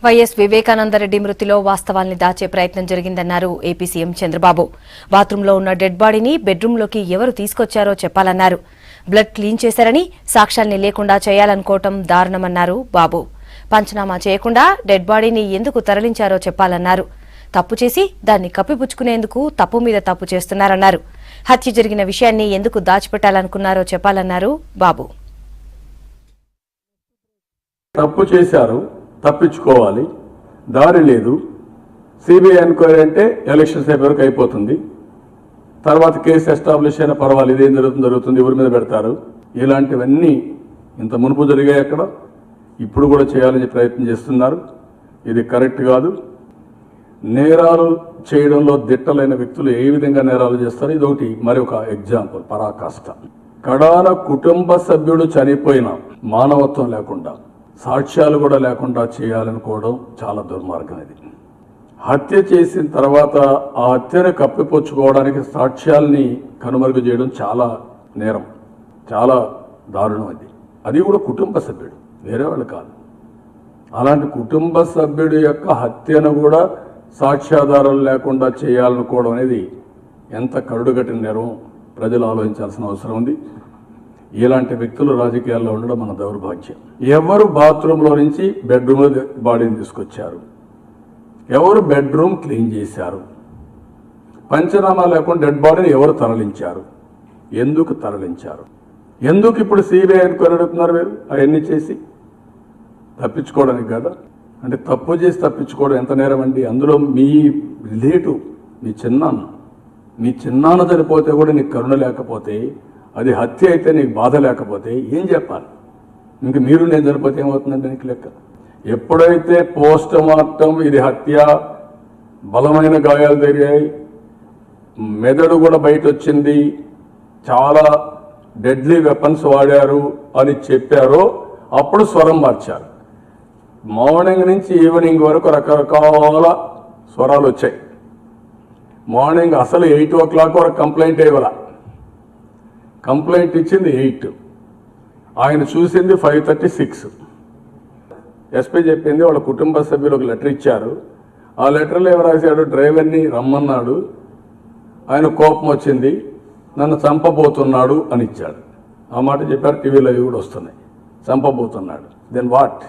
YS Vivekananda Reddy మృతిలో వాస్తవాల్ని దాచే ప్రయత్నం జరిగిందన్నారు AP CM Chandrababu. బాత్రూంలో ఉన్న డెడ్ బాడీని బెడ్రూంలోకి ఎవరు తీసుకొచ్చారో చెప్పాలన్నారు. బ్లడ్ క్లీన్ చేశారని సాక్ష్యాల్ని లేకుండా చేయాలనుకోవటం దారుణమన్నారు బాబు. పంచనామా చేయకుండా డెడ్ బాడీని ఎందుకు తరలించారో చెప్పాలన్నారు. తప్పు చేసి దాన్ని కప్పిపుచ్చుకునేందుకు తప్పు మీద తప్పు చేస్తున్నారన్నారు. హత్య జరిగిన విషయాన్ని ఎందుకు దాచిపెట్టాలనుకున్నారో చెప్పాలన్నారు బాబు. తప్పు చేశారు, తప్పించుకోవాలి, దారి లేదు. సిబిఐ ఎంక్వైరీ అంటే ఎలక్షన్స్ అయిపోయే వరకు అయిపోతుంది. తర్వాత కేసు ఎస్టాబ్లిష్ అయినా పర్వాలేదు, ఏం జరుగుతుంది, ఎవరి మీద పెడతారు. ఇలాంటివన్నీ ఇంత మునుపు జరిగాయి, అక్కడ ఇప్పుడు కూడా చేయాలని ప్రయత్నం చేస్తున్నారు. ఇది కరెక్ట్ కాదు. నేరాలు చేయడంలో దిట్టలైన వ్యక్తులు ఏ విధంగా నేరాలు చేస్తారు, ఇదొకటి మరొక ఎగ్జాంపుల్, పరాకాష్ట. కడాన కుటుంబ సభ్యుడు చనిపోయిన మానవత్వం లేకుండా, సాక్ష్యాలు కూడా లేకుండా చేయాలనుకోవడం చాలా దుర్మార్గం. ఇది హత్య చేసిన తర్వాత ఆ హత్యను కప్పిపుచ్చుకోవడానికి సాక్ష్యాల్ని కనుమరుగు చేయడం చాలా నేరం, చాలా దారుణం. అది కూడా కుటుంబ సభ్యుడు, వేరే వాళ్ళు కాదు. అలాంటి కుటుంబ సభ్యుడి యొక్క హత్యను కూడా సాక్ష్యాధారాలు లేకుండా చేయాలనుకోవడం అనేది ఎంత కరుడుగట్టిన నేరం, ప్రజలు ఆలోచించాల్సిన అవసరం ఉంది. ఇలాంటి వ్యక్తులు రాజకీయాల్లో ఉండడం మన దౌర్భాగ్యం. ఎవరు బాత్రూంలో నుంచి బెడ్రూమ్లో బాడీని తీసుకొచ్చారు, ఎవరు బెడ్రూమ్ క్లీన్ చేశారు, పంచనామా లేకుండా డెడ్ బాడీని ఎవరు తరలించారు, ఎందుకు తరలించారు, ఎందుకు ఇప్పుడు సిబిఐ ఎంక్వైరీ అడుగుతున్నారు మీరు? అవన్నీ చేసి తప్పించుకోవడానికి కదా. అంటే తప్పు చేసి తప్పించుకోవడం ఎంత నేరం అండి. అందులో మీ రిలేటివ్, మీ చిన్నాన్న చనిపోతే కూడా నీకు కరుణ లేకపోతే, అది హత్య అయితే నీకు బాధ లేకపోతే ఏం చెప్పాలి? ఇంక మీరు నేను చనిపోతే ఏమవుతుందంటే నీకు లెక్క. ఎప్పుడైతే పోస్ట్ మార్టం ఇది హత్య, బలమైన గాయాలు జరిగాయి, మెదడు కూడా బయట వచ్చింది, చాలా డెడ్లీ వెపన్స్ వాడారు అని చెప్పారో అప్పుడు స్వరం మార్చారు. మార్నింగ్ నుంచి ఈవినింగ్ వరకు రకరకాల స్వరాలు వచ్చాయి. మార్నింగ్ అసలు 8 o'clock వరకు కంప్లైంట్ ఇవ్వాల. కంప్లైంట్ ఇచ్చింది 8, ఆయన చూసింది 5:36. ఎస్పీ చెప్పింది వాళ్ళ కుటుంబ సభ్యులు ఒక లెటర్ ఇచ్చారు. ఆ లెటర్లో ఏమి రాశాడు? డ్రైవర్ని రమ్మన్నాడు, ఆయన కోపం వచ్చింది, నన్ను చంపబోతున్నాడు అని ఇచ్చాడు. ఆ మాట చెప్పారు, టీవీలో కూడా వస్తున్నాయి, చంపబోతున్నాడు. Then what?